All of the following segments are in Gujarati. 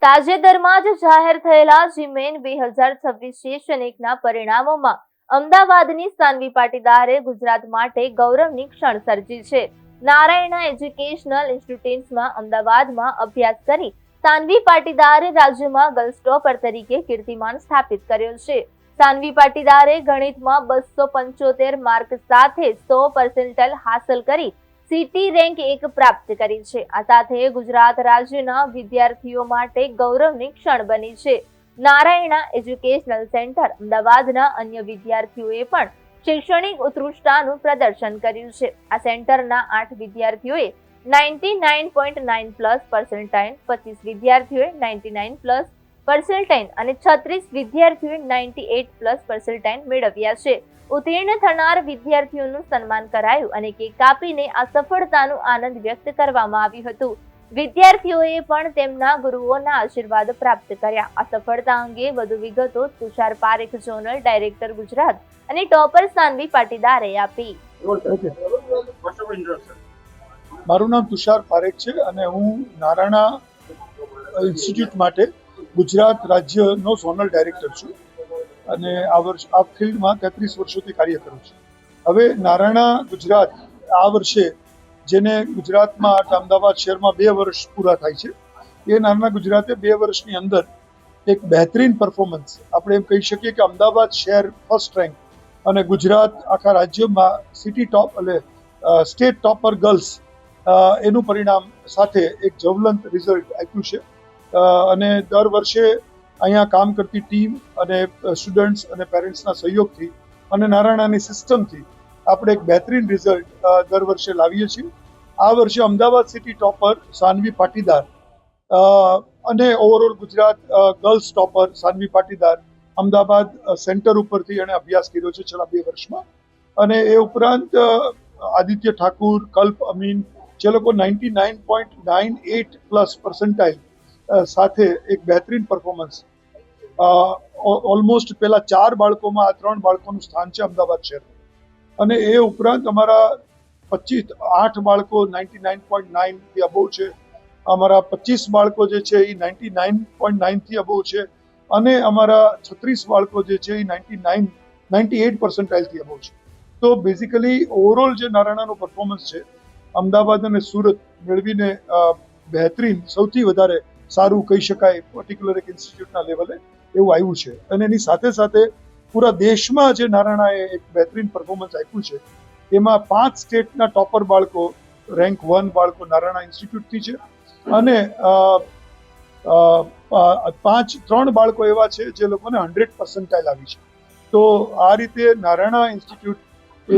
તાજેતરમાં જ જાહેર થયેલા જીમેન 2026 સેશન 1ના પરિણામોમાં અમદાવાદની સાનવી પાટીદારે ગુજરાત માટે ગૌરવની ક્ષણ સર્જી છે. નારાયણા એજ્યુકેશનલ ઇન્સ્ટિટ્યૂટ્સમાં અમદાવાદમાં અભ્યાસ કરી સાનવી પાટીદારે રાજ્યમાં ગર્લ્સ ટોપર તરીકે કીર્તિમાન સ્થાપિત કર્યો છે. સાનવી પાટીદારે ગણિતમાં 275 માર્ક સાથે 100% હાંસલ કરી સિટી રેન્ક 1 પ્રાપ્ત કરી છે. આ સાથે ગુજરાત રાજ્યના વિદ્યાર્થીઓ માટે ગૌરવની ક્ષણ બની છે. નારાયણા એજ્યુકેશનલ સેન્ટર અમદાવાદના અન્ય વિદ્યાર્થીઓએ પણ શૈક્ષણિક ઉત્કૃષ્ટતાનું પ્રદર્શન કર્યું છે. આ સેન્ટરના 8 વિદ્યાર્થીઓએ 99.9+ પર્સન્ટાઇલ, 25 વિદ્યાર્થીઓએ 99+ પર્સન્ટાઇલ અને 36 વિદ્યાર્થીઓએ 98+ પર્સન્ટાઇલ મેળવ્યા છે. ઉત્તીર્ણ થનાર વિદ્યાર્થીઓનું સન્માન કરાયું અને કેક કાપીને આ સફળતાનો આનંદ વ્યક્ત કરવામાં આવ્યું હતું. વિદ્યાર્થીઓએ પણ તેમના ગુરુઓના આશીર્વાદ પ્રાપ્ત કર્યા. આ સફળતા અંગે વધુ વિગતો તુષાર પારેખ, ઝોનલ ડાયરેક્ટર ગુજરાત અને ટોપર સાનવી પાટીદારે આપી. મારું નામ તુષાર પારેખ છે અને હું નારાયણા ઇન્સ્ટિટ્યૂટ માટે ગુજરાત રાજ્યનો ઝોનલ ડાયરેક્ટર છું અને આ ફિલ્ડમાં 33 વર્ષોથી કાર્ય કરું છું. હવે નારાયણા ગુજરાત આ વર્ષે, જેને ગુજરાતમાં અમદાવાદ શહેરમાં 2 વર્ષ પૂરા થાય છે, એ નારાયણા ગુજરાતે 2 વર્ષની અંદર એક બહેતરીન પરફોર્મન્સ, આપણે એમ કહી શકીએ કે અમદાવાદ શહેર ફર્સ્ટ રેન્ક અને ગુજરાત આખા રાજ્યમાં સિટી ટોપ એટલે સ્ટેટ ટોપર ગર્લ્સ એનું પરિણામ સાથે એક જ્વલંત રિઝલ્ટ આપ્યું છે. અને દર વર્ષે અહીંયા કામ કરતી ટીમ અને સ્ટુડન્ટ્સ અને પેરેન્ટ્સના સહયોગથી અને નારાયણાની સિસ્ટમથી આપણે એક બહેતરીન રિઝલ્ટ દર વર્ષે લાવીએ છીએ. આ વર્ષે અમદાવાદ સિટી ટોપર સાનવી પાટીદાર અને overall Gujarat girls topper Sanvi Patidar Ahmedabad centre ઉપરથી એણે અભ્યાસ કર્યો છે છેલ્લા 2 વર્ષમાં. અને એ ઉપરાંત આદિત્ય ઠાકુર, કલ્પ અમીન, જે લોકો 99.98+ પર્સન્ટાઇલ સાથે એક બહેતરીન પરફોર્મન્સ, ઓલમોસ્ટ પેલા 4 બાળકોમાં આ 3 બાળકોનું સ્થાન છે અમદાવાદ શહેર. અને એ ઉપરાંત અમારા 8 બાળકો 99.9 થી અબોવ છે, અમારા 25 બાળકો જે છે એ 99.9 થી અબોવ છે અને અમારા 36 બાળકો જે છે એ 98 પર્સન્ટાઇલથી અબોવ છે. તો બેઝિકલી ઓવરઓલ જે નારાયણાનું પરફોર્મન્સ છે અમદાવાદ અને સુરત મેળવીને બહેતરીન, સૌથી વધારે સારું કહી શકાય પર્ટિક્યુલર એક ઇન્સ્ટિટ્યૂટના લેવલે એવું આવ્યું છે. અને એની સાથે સાથે પૂરા દેશમાં જે નારાયણાએ એક બહેતરીન પરફોર્મન્સ આપ્યું છે એમાં 5 સ્ટેટના ટોપર બાળકો, રેન્ક 1 બાળકો નારાયણા ઇન્સ્ટિટ્યૂટથી છે અને 3 બાળકો એવા છે જે લોકોને 100 પર્સન્ટાઇલ આવી છે. તો આ રીતે નારાયણા ઇન્સ્ટિટ્યૂટ એ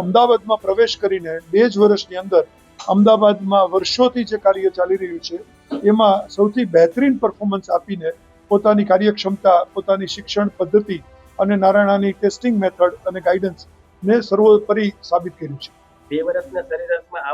અમદાવાદમાં પ્રવેશ કરીને 2 જ વર્ષની અંદર અમદાવાદમાં વર્ષોથી જે કાર્ય ચાલી રહ્યું છે એમાં સૌથી બહેતરીન પરફોર્મન્સ આપીને પોતાની કાર્યક્ષમતા, પોતાની શિક્ષણ પદ્ધતિ અને નારાયણાની ટેસ્ટિંગ મેથડ અને ગાઈડન્સ ને સર્વોપરી સાબિત કર્યું છે. 2 વર્ષના સરેરાશમાં